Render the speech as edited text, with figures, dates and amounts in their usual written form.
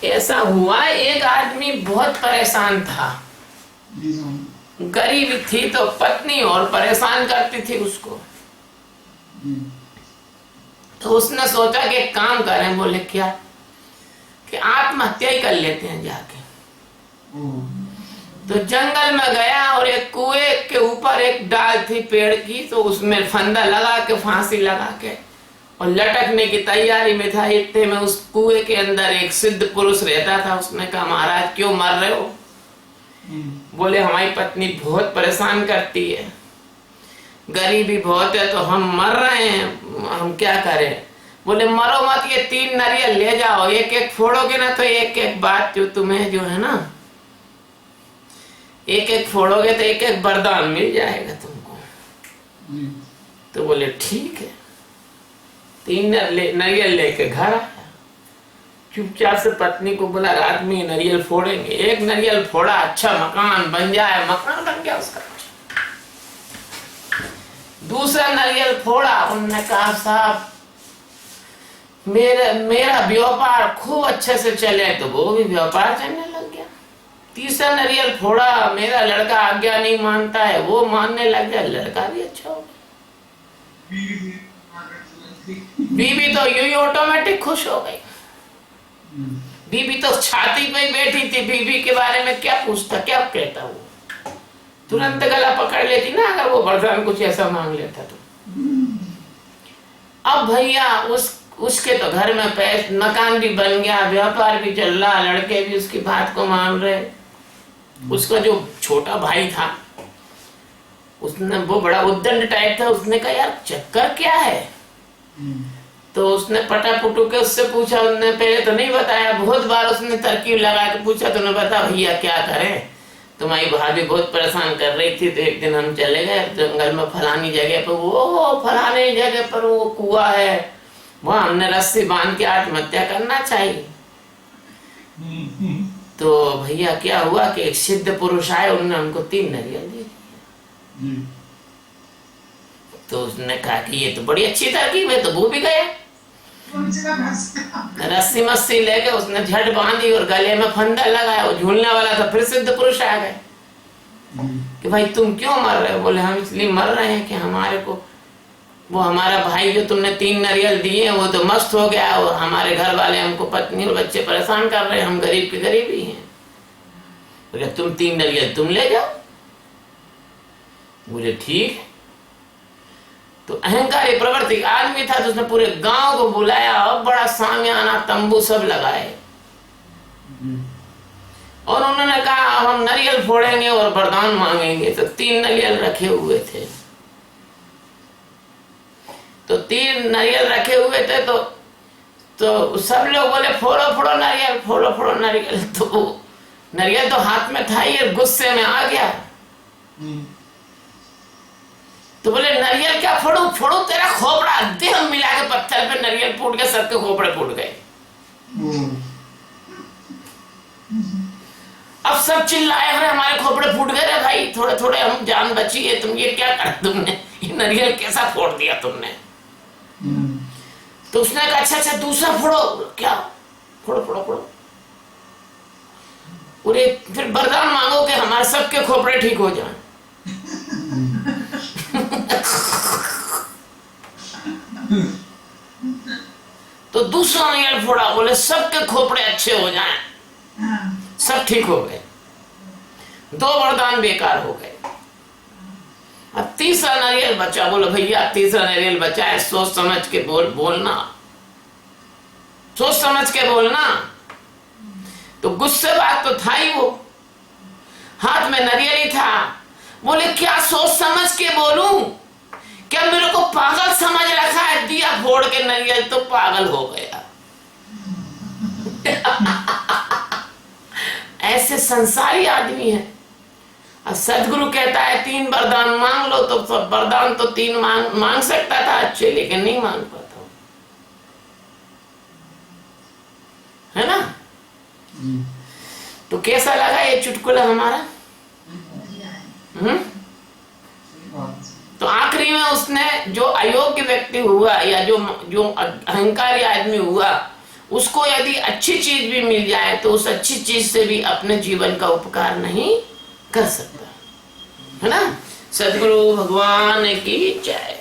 ऐसा हुआ, एक आदमी बहुत परेशान था, गरीब थी तो पत्नी और परेशान करती थी उसको। तो उसने सोचा कि एक काम करें। बोले क्या? कि आत्महत्या ही कर लेते हैं जाके। तो जंगल में गया और एक कुएं के ऊपर एक डाल थी पेड़ की, तो उसमें फंदा लगा के फांसी लगा के और लटकने की तैयारी में था। इतने में उस कुएं के अंदर एक सिद्ध पुरुष रहता था। उसने कहा, महाराज क्यों मर रहे हो? बोले हमारी पत्नी बहुत परेशान करती है, गरीबी बहुत है, तो हम मर रहे हैं, हम क्या करें? बोले मरो मत, ये 3 नारियल ले जाओ, एक एक फोड़ोगे ना तो एक एक बात जो तुम्हें जो है ना, एक एक फोड़ोगे तो एक एक वरदान मिल जाएगा तुमको। तो बोले ठीक है। 3 नारियल लेके घर आया। चुपचाप से पत्नी को बोला, रात में नारियल फोड़ेंगे। एक नारियल फोड़ा, अच्छा मकान बन जाए, मकान बन गया उसका। दूसरा नारियल फोड़ा, उन्होंने कहा साहब मेरा व्यापार खूब अच्छे से चले, तो वो भी व्यापार चलने लग गया। तीसरा नारियल फोड़ा, मेरा लड़का आज्ञा नहीं मानता है, वो मानने लग गया, लड़का भी अच्छा हो गया। बीबी तो यूं ही ऑटोमेटिक खुश हो गई। बीबी तो छाती पे बैठी थी, बीबी के बारे में क्या पूछता, क्या कहता, वो तुरंत गला पकड़ लेती ना अगर वो वरदान कुछ ऐसा मांग लेता तो। अब भैया उसके तो घर में पैसे, मकान भी बन गया, व्यापार भी चल रहा, लड़के भी उसकी बात को मान रहे। उसका जो छोटा भाई था, उसने, वो बड़ा उद्दंड टाइप था, उसने कहा यार चक्कर क्या है? तो उसने पटापुटू के उससे पूछा। उसने पहले तो नहीं बताया, बहुत बार उसने तरकीब लगा के पूछा। तो उन्हें बता भैया क्या करें, तुम्हारी भाभी बहुत परेशान कर रही थी। तो एक दिन हम चले गए जंगल में, फलानी जगह पर, वो फलानी जगह पर वो कुआं है, वहां हमने रस्सी बांध के आत्महत्या करना चाहिए। तो भैया क्या हुआ कि एक सिद्ध पुरुष आए, उन्होंने हमको 3 नारियल दे दिए। तो उसने कहा कि ये तो बड़ी अच्छी तरकीब है। तो वो भी गए, रस्सी मस्सी लेके उसने झट बांधी और गले में फंदा लगाया, वो झूलने वाला था। फिर सिद्ध पुरुष आ गए कि भाई तुम क्यों मर रहे हो? बोले हम इसलिए मर रहे हैं कि हमारे को वो हमारा भाई जो तुमने 3 नारियल दिए वो तो मस्त हो गया, और हमारे घर वाले हमको, पत्नी और बच्चे परेशान कर रहे हैं, हम गरीब के गरीब ही हैं। बोले तुम 3 नारियल तुम ले जाओ। बोले ठीक है। तो अहंकारी प्रवृत्ति आदमी था, तो उसने पूरे गांव को बुलाया और बड़ा सामियाना तंबू सब लगाए, और उन्होंने कहा अब हम नारियल फोड़ेंगे और वरदान मांगेंगे। तो 3 नारियल रखे हुए थे, तो 3 नारियल रखे हुए थे। तो सब लोग बोले फोड़ो फोड़ो नारियल, फोड़ो फोड़ो नारियल। तो नारियल तो हाथ में था ही, गुस्से में आ गया। तो बोले नारियल क्या फोड़ू? फोड़ू तेरा खोपड़ा। दे हम मिला के पत्थर पे नारियल फूट के सबके खोपड़े फूट गए। अब सब चिल्लाए, अरे हमारे खोपड़े फूट गए रे भाई, थोड़े थोड़े हम जान बची है, तुम ये क्या कर, तुमने ये नारियल कैसा फोड़ दिया तुमने? तो उसने कहा अच्छा अच्छा दूसरा फोड़ो। क्या? फोड़ो फोड़ो फोड़ो। पूरे फिर वरदान मांगो कि हमारे सबके खोपड़े ठीक हो जाएं। तो दूसरा नारियल फोड़ा, बोले सबके खोपड़े अच्छे हो जाएं। सब ठीक हो गए, 2 वरदान बेकार हो गए। अब तीसरा नारियल बचा। बोलो भैया तीसरा नारियल बचा है, सोच समझ के बोलना, सोच समझ के बोलना। तो गुस्से बात तो था ही, वो हाथ में नारियल ही था। बोले क्या सोच समझ के बोलूं? क्या मेरे को पागल समझ रखा है? दिया फोड़ के नारियल तो पागल हो गया। ऐसे संसारी आदमी है। और सदगुरु कहता है 3 वरदान मांग लो, तो सब वरदान तो 3 मांग सकता था अच्छे, लेकिन नहीं मांग पाता, है ना? तो कैसा लगा ये चुटकुला हमारा? तो आखिरी में उसने, जो अयोग्य व्यक्ति हुआ या जो अहंकारी आदमी हुआ, उसको यदि अच्छी चीज भी मिल जाए तो उस अच्छी चीज से भी अपने जीवन का उपकार नहीं कर सकता, है ना। सदगुरु भगवान की जय।